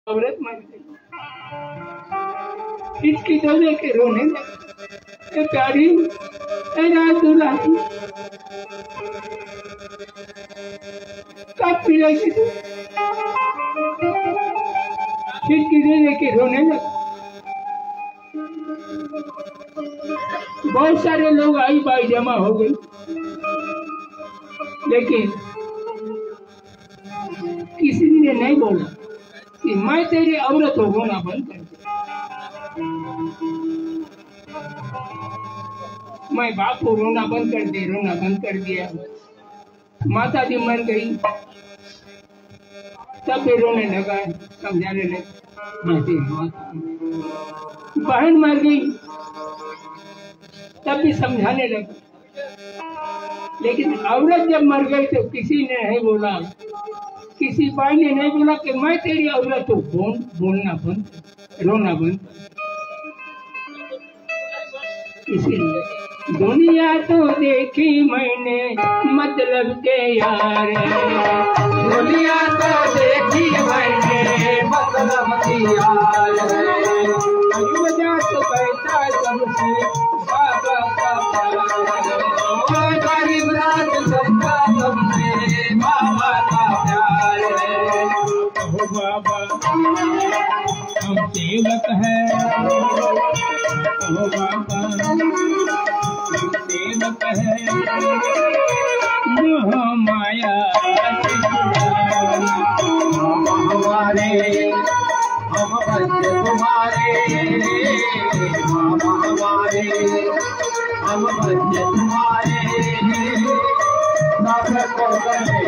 औरत मर गई। इसकी तो देखे रोने लगे, प्यारी रात दुल्हन कब मिलेगी तू? खिड़की से लेके रोने लगा। बहुत सारे लोग आई बाई जमा हो गई, लेकिन किसी ने नहीं बोला कि मैं तेरी औरत हो, होना बंद कर दे। मैं बाप को रोना बंद कर दे, रोना बंद कर दिया। माता जी मर गई, तब भी रोने लगा, समझाने लगा मैं तेरी माता हूं। बहन मर गई, तब भी समझाने लगा। लेकिन औरत जब मर गई तो किसी ने नहीं बोला, किसी भाई ने नहीं बोला कि मैं तेरी औरत हूँ, बोलना बंद, रोना बंद। इसीलिए दुनिया तो देखी मैंने मतलब के यार, दुनिया तो देखी मैंने मतलब के यार, वजह तो पैसा सबसे बाबा का प्यार, गरीब रात सबका सबसे बाबा का प्यार है। ओ बाबा हम सेवक है, ओ बाबा सेवक है, मोह माया हमारे, हम बच्चे तुम्हारे, मामा हमारे, हम बच्चे तुम्हारे, नाथ को गले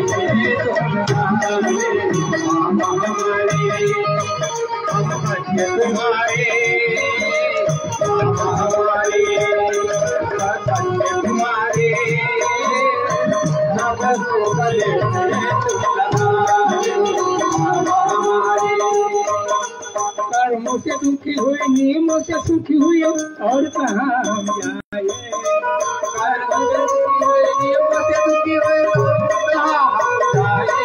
मामा हमारे, हम बच्चे तुम्हारे, मामा हमारे, तुम्हारे नाथ को गले कर्मों से दुखी हुई, नियमों से सुखी हुई, और कहाँ हम जाए। कर्मों से दुखी हुई, नियमों से दुखी हुई, कहाँ हम जाए।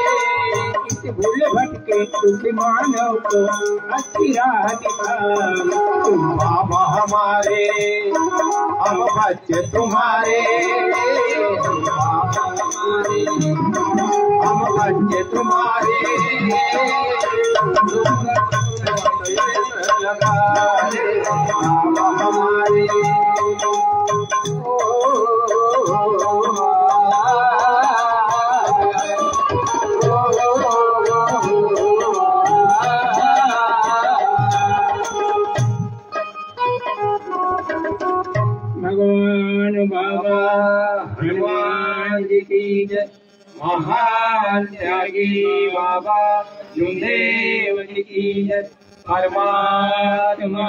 किसी भूले भटके दुखी मानव को अच्छी राह दिखा। तुम बाबा हमारे, हम बच्चे तुम्हारे, हम बाबा हमारे, हम बच्चे तुम्हारे, लगा बाबा हमारे। भगवान बाबा हनुमान जी की जय, महान त्यागी बाबा जुमदेव जी की जय, परमात्मा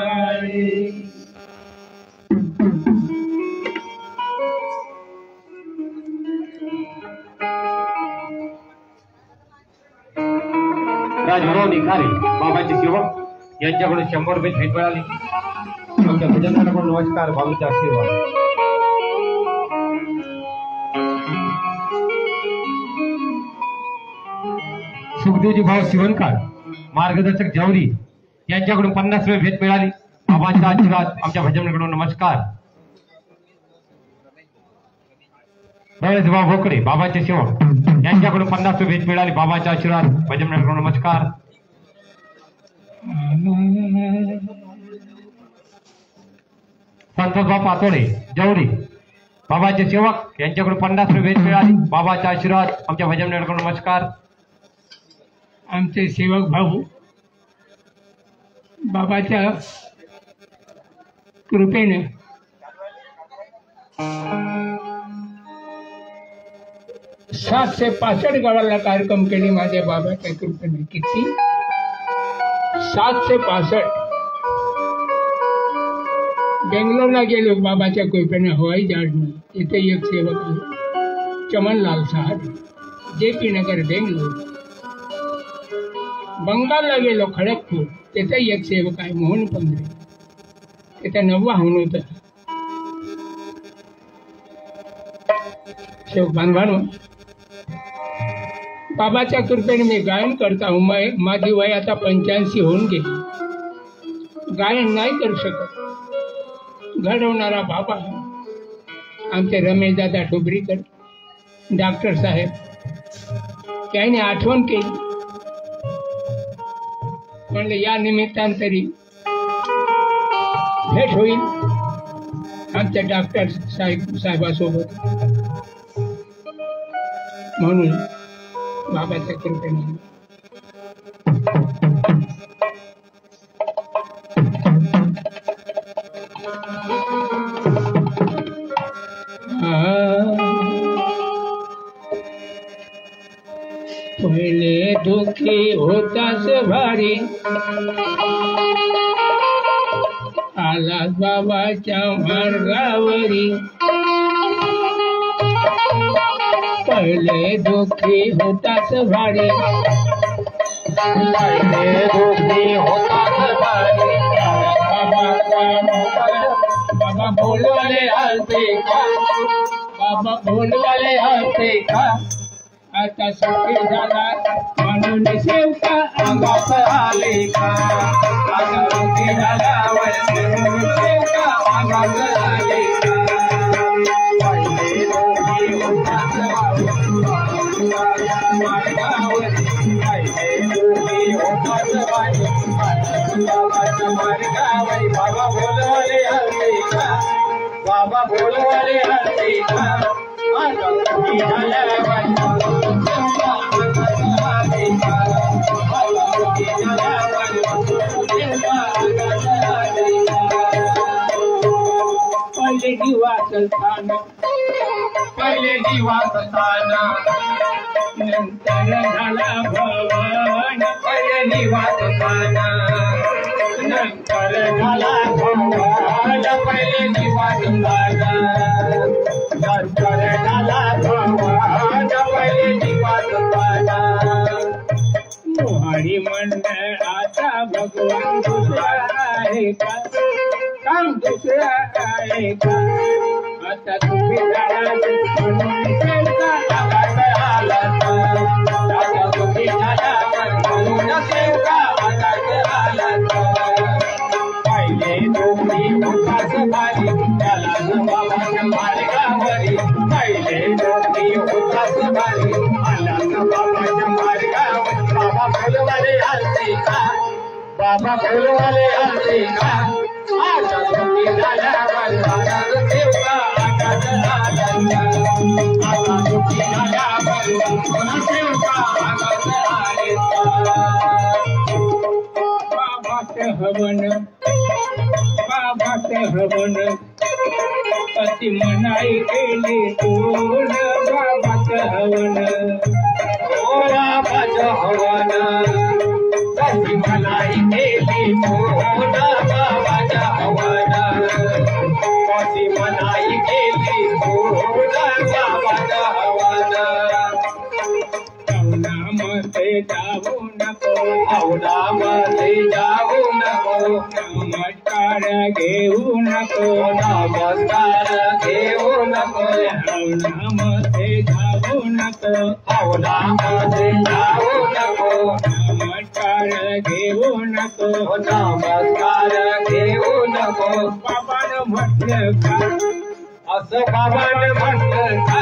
राजभाऊ निखारे बाबांचे सेवक यांच्याकडून 100 रुपये भेट मिळाली। आमच्या भजनाकडून नमस्कार, बाबूचा आशीर्वाद। सुखदेवजी भाऊ शिवणकार मार्गदर्शक जवरी यांच्याकडून 50 रुपये भेट मिळाली। बाबांचा आशीर्वाद, आमच्या भजनाकडून नमस्कार। भाऊ भोकडे बाबांचे सेवक यांच्याकडून 50 रुपये भेट मिळाली। बाबांचा आशीर्वाद, भजनाकडून नमस्कार। संतोषबाब पातोडे जवरी बाबांचे सेवक यांच्याकडून 50 रुपये भेट मिळाली। बाबांचा आशीर्वाद, आमच्या भजनाकडून नमस्कार। आमचे सेवक भाऊ बाबाच्या कृपेने 7 से 65 गावाला कार्यक्रम केले माझ्या बाबाच्या कृपेने। किती? 7 से 65। बेंगलोरला गेलो बाबाच्या कृपेने हवाई जहाजने। इथे एक सेवक आहे चमनलाल साहब, JP नगर बेंगलोर। बंगालला गेलो खडगपूर, तिथे एक सेवक आहे मोहन पंधरे, तिथे 90 होतं। सेवक बांधवानो, बाबाच्या कृपेने मी गायन करता हूँ. माझी वय आता 85 होऊन गेली. गायन नाही करू शकत. घडवणारा बाबा आमचे रमेश दादा ठोबरीकर डॉक्टर साहेब त्याने आठवण केली. म्हणलं या निमित्तांतरी भेट होईल आमच्या डॉक्टर साहेबासोबत. म्हणून बाबाच्या कृपेने पहिले दुखी होतास भारी आला बाबाच्या मार्गावरी. पहिले दुखी होतास भारी पहिले दुखी होतास भारी. बाबा बोलवाले आलते का बाबा बोलवाले आलते का. आता सुखी झाला म्हणून सेवका अंगात आले का. आता सुखी झाला म्हणून सेवका अंगात आले का. पहिले दुखी होतास मार्गावरी पहिले दुखी होतास भारी बाबाच्या मार्गावरी. बाबा बोलवाले आलते का बाबा बोलवाले आलते का. आता सुखी झाला पहिले निवासस्थान पहिले निवासस्थान नंतर झाला भवन. पहिले निवासस्थान नंतर झाला भवन. पहिले निवासस्थान नंतर झाला भवन. पहिले निवासस्थान. मोहाडी मंडळ आता भगवान दुसरा आहे का काम दुसरा आहे का. आता तुम्ही झाला म्हणून सेवका अंगात आला. आता तुम्ही झाला म्हणून सेवका अंगात आला. पहिले तुम्ही होतास भारी त्याला बाबाच्या मार्गावरी. पहिले तुम्ही होतास भारी आला बाबाच्या मार्गावरी. बाबा बोलवाले आलते का बाबा बोलवाले आलते का. आता तुम्ही झाला म्हणून सेवका अंगात आला. आता तुम्ही झाला म्हणून सेवका अंगात आले. बाबाचं हवन अति मनाई केली कोण. बाबाचं हवन बाबाचं हवन अति मनाई केली कोण. बाबाचं हवन अति मनाई केली कोण. बाबाचं हवन. अवनामध्ये जाऊ नको अवनामध्ये जाऊ नको. नमस्कार घेऊ नको नमस्कार घेऊ नको. अवनामध्ये जाऊ नको अवनामध्ये जाऊ नको. नमस्कार घेऊ नको नमस्कार घेऊ नको. बाबानं म्हटलं का असं बाबानं म्हटलं का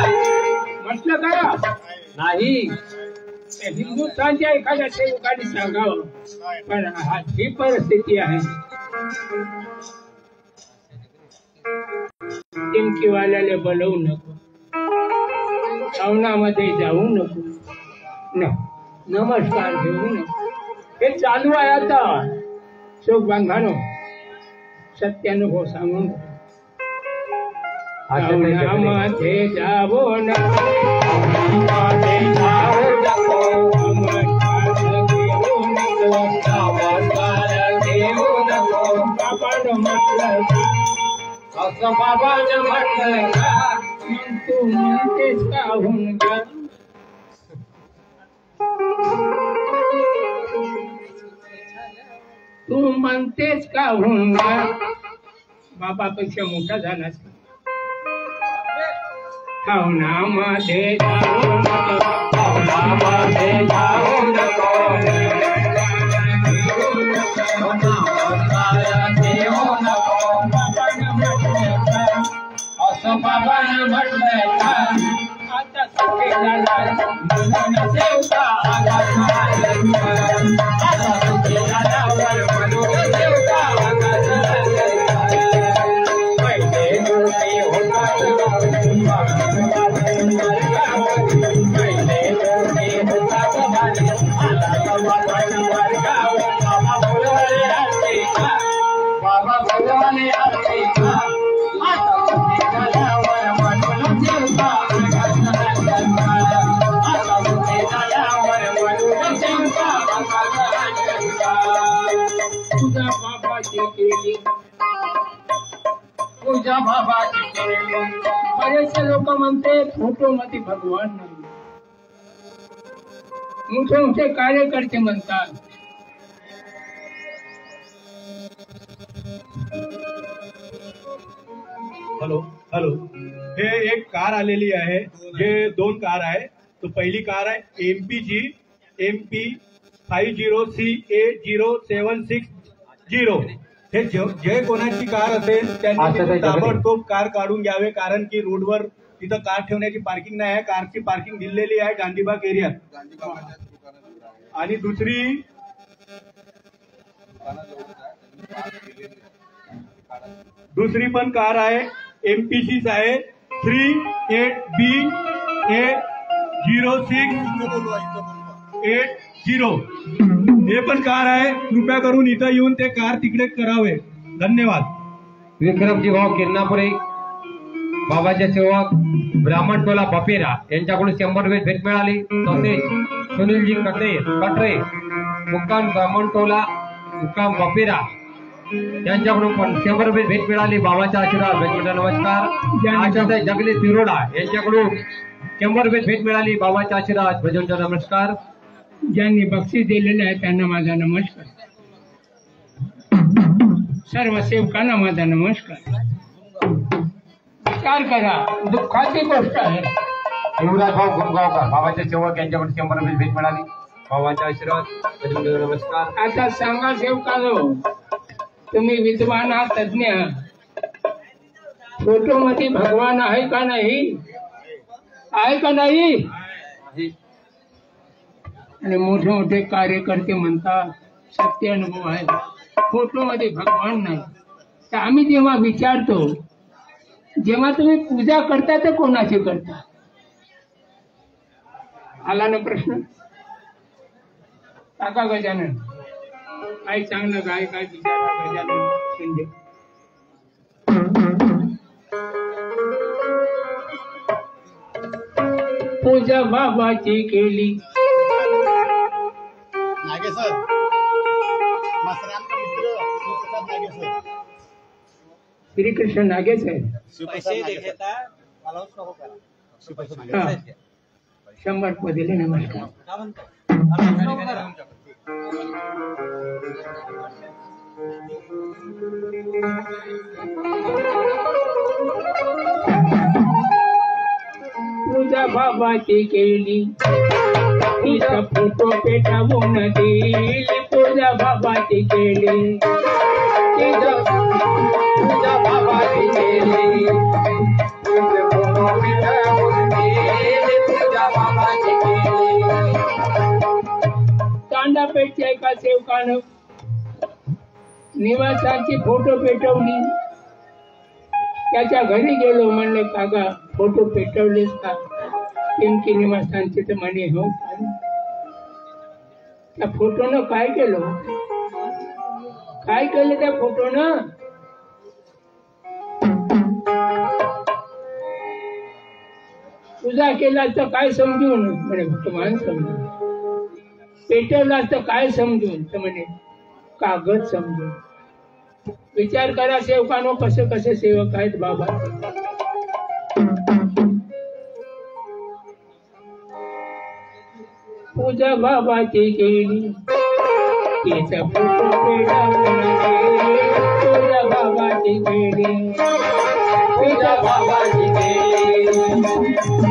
म्हटलं का नाही. हिंदुस्थानच्या एखाद्या सेवकाने सांगावं पण ही परिस्थिती आहे. टिमकीवाल्याला बोलवू नको श्रावणामध्ये जाऊ नको नमस्कार घेऊ नको. हे चालू आहे आता. शोक बांधानो सत्यानुभव सांगून श्रावणामध्ये जाऊ नको नमस्कार घेऊ नको नमस्कार घेऊ नको. बाबानं म्हटलं असं बाबानं म्हटलं का तू म्हणतेस का होऊन का. तू म्हणतेस का होऊन का. बाबापेक्षा मोठा झालास. श्रावणामध्ये जाऊ नको नामाचे जाऊ नको देऊ नको असं बाबानं म्हटलंय का आता सुखी झाला म्हणून देवता आता सुखी झाल्यावर म्हणून देवता पहिले गोष्टी होतात पहिले गोष्टी होतात बाबा बोलवाले असते का आता सुखी झाल्यावर म्हणून देवता आता सुखी झाल्यावर म्हणून देवता तुझ्या बाबाची केली पूजा बाबाची केली बरेचसे लोक म्हणते फोटो मध्ये भगवान नाही मोठे मोठे कार्यकर्ते म्हणतात हॅलो हॅलो हे एक कार आलेली आहे जे 2 कार आहे तो पहिली कार आहे MP 50CA0760 हे जे कोणाची कार असेल त्यांनी ताबडतोब कार काढून घ्यावे कारण की रोडवर तिथं कार ठेवण्याची पार्किंग नाही आहे कारची पार्किंग दिलेली आहे गांधीबाग एरियात आणि दुसरी पण कार आहे MPCच आहे 38B0680 हे पण कार आहे कृपया करून इथं येऊन ते कार तिकडे करावे धन्यवाद विक्रमजी भाऊ किरणापुरे बाबाच्या सेवक ब्राह्मण टोला बपेरा यांच्याकडून 100 रुपये भेट मिळाली तसेच सुनीलजी कटरे मुक्काम ब्राह्मण टोला मुक्काम बपेरा यांच्याकडून पण 100 रुपये भेट मिळाली बाबाचा आशीर्वाद भेट नमस्कार आशाताई जगले तिरोडा यांच्याकडून 100 रुपये भेट मिळाली बाबाचा आशीर्वाद भजनचा नमस्कार ज्यांनी बक्षीस दिलेले आहे त्यांना माझा नमस्कार सर्व सेवकांना माझा नमस्कार विचार करा दुःखाची गोष्ट आहे युवराज भाऊ गुरगावकर बाबाच्या सेवक यांच्याकडून 100 रुपये भेट मिळाली बाबाचा आशीर्वाद भजनचा नमस्कार आता सांगा सेवकानो तुम्ही विद्वान आहात तज्ञ फोटो मध्ये भगवान आहे का नाही आहे का नाही आणि मोठे मोठे कार्यकर्ते म्हणतात सत्य अनुभव आहे फोटो मध्ये भगवान नाही तर आम्ही जेव्हा विचारतो जेव्हा तुम्ही पूजा करता तर कोणाची करता आला ना प्रश्न काका गजानन काय चांगलं गाय काय बिचारा गजानन शिंदे पूजा बाबाची केली नागे सर मसराम का मित्र शिवप्रसाद नागे सर श्रीकृष्ण नागेच आहे शिवप्रसाद नागे सर 100 रुपये दिले नमस्कार पूजा बाबाची केली तिचा फोटो पेटावून दिली पूजा बाबाची केली पूजा बाबाची केली फोटो पेटावून दिली पूजा बाबाची केली कांदा पेटच्या एका सेवकानं निवासाची फोटो पेटवली त्याच्या घरी गेलो म्हणले काका फोटो पेटवलेस का टिमकी निवासांचे तर म्हणे हो त्या फोटोनं काय केलं त्या फोटोनं पूजा केला तर काय समजून म्हणे भगवान समजून पेटवला तर काय समजून तर म्हणे कागद समजून विचार करा सेवकानो कसे कसे सेवक आहेत बाबा पूजा बाबाची केली तिचा फोटो पेटवून दिली पूजा बाबाची केली पूजा बाबाची केली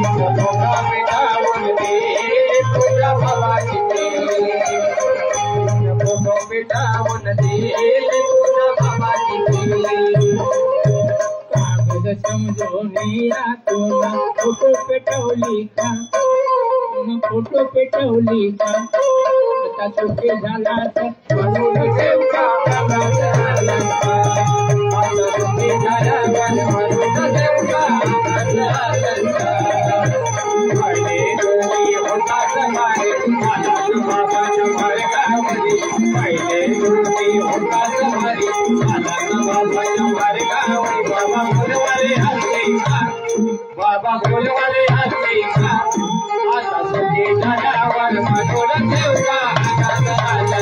फोटो पेटवून दिली करेल तुझ्या बाबाची केली कागद समजून तुला फोटो पेटवली का फोटो पेटवली का आता सुखी झाला म्हणून देवका झाला आता सुखी झाला म्हणून देवका पहिले दोरी होता समारे बाबाच्या मार्गावरी पहिले दोरी होता समारे बाबाच्या मार्गावरी बाबा बोलवाले हसते का बाबा बोलवाले हसते का आता सुखी झाल्यावर म्हणून देवका आता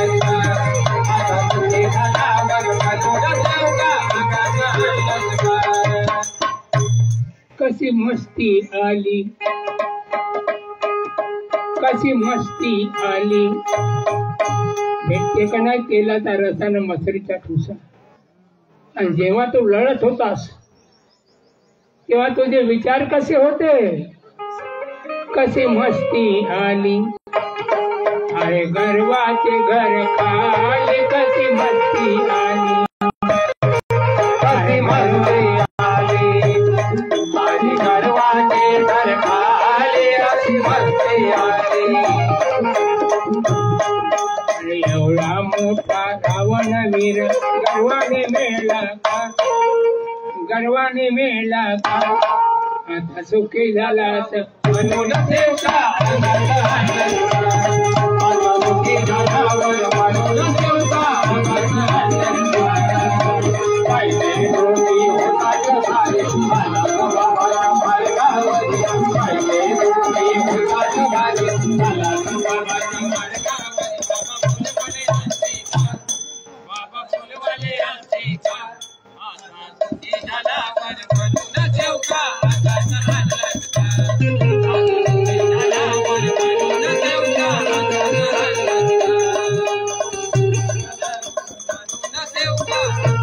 सुखी झाल्यावर म्हणून देवका कशी मस्ती आली कशी मस्ती आली भेटते का नाही केला त्या रसानं मसरीच्या ठुसा आणि जेव्हा तू लढत होतास तेव्हा तुझे विचार कसे होते कशी मस्ती आली अरे गर्वाचे घर खाली कशी मस्ती आली कशी मस्ती आली आणि गर्वाचे घर खाली अशी मस्ती आली एवढा मोठा रावणवीर गर्वाने मेला का गर्वाने मेला का आता सुखी झालास म्हणून देवका आता सुखी झाल्यावर म्हणून देवका पहिले दोरी होता समारे बाबाच्या मार्गावरी पहिले दोरी होता समारे बाबाच्या मार्गावरी बाबा बोलवाले हसते का आता सुखी झाल्यावर म्हणून देवका Deus,